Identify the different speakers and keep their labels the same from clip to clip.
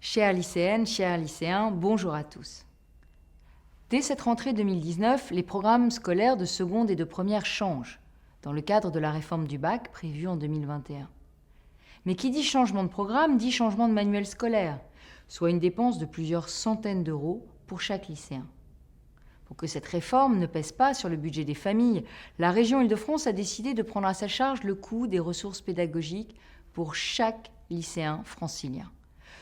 Speaker 1: Chères lycéennes, chers lycéens, bonjour à tous. Dès cette rentrée 2019, les programmes scolaires de seconde et de première changent, dans le cadre de la réforme du bac prévue en 2021. Mais qui dit changement de programme dit changement de manuel scolaire, soit une dépense de plusieurs centaines d'euros pour chaque lycéen. Pour que cette réforme ne pèse pas sur le budget des familles, la région Île-de-France a décidé de prendre à sa charge le coût des ressources pédagogiques pour chaque lycéen francilien.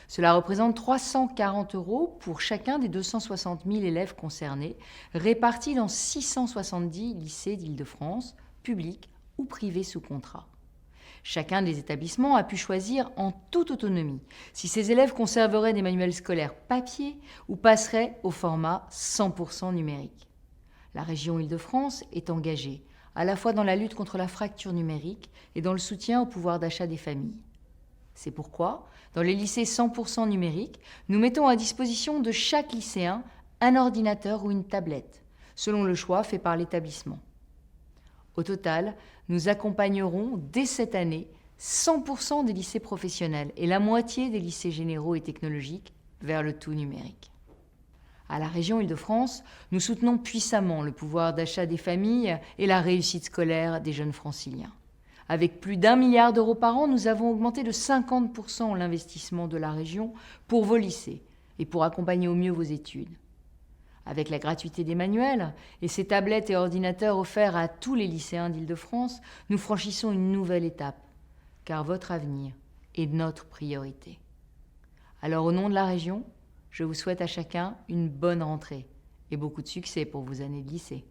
Speaker 1: Cela représente 340 euros pour chacun des 260 000 élèves concernés, répartis dans 670 lycées d'Île-de-France, publics ou privés sous contrat. Chacun des établissements a pu choisir en toute autonomie si ses élèves conserveraient des manuels scolaires papier ou passeraient au format 100% numérique. La région Île-de-France est engagée à la fois dans la lutte contre la fracture numérique et dans le soutien au pouvoir d'achat des familles. C'est pourquoi, dans les lycées 100% numériques, nous mettons à disposition de chaque lycéen un ordinateur ou une tablette, selon le choix fait par l'établissement. Au total, nous accompagnerons dès cette année 100% des lycées professionnels et la moitié des lycées généraux et technologiques vers le tout numérique. À la région Île-de-France, nous soutenons puissamment le pouvoir d'achat des familles et la réussite scolaire des jeunes franciliens. Avec plus d'1 milliard d'euros par an, nous avons augmenté de 50% l'investissement de la région pour vos lycées et pour accompagner au mieux vos études. Avec la gratuité des manuels et ces tablettes et ordinateurs offerts à tous les lycéens d'Île-de-France, nous franchissons une nouvelle étape, car votre avenir est notre priorité. Alors au nom de la région, je vous souhaite à chacun une bonne rentrée et beaucoup de succès pour vos années de lycée.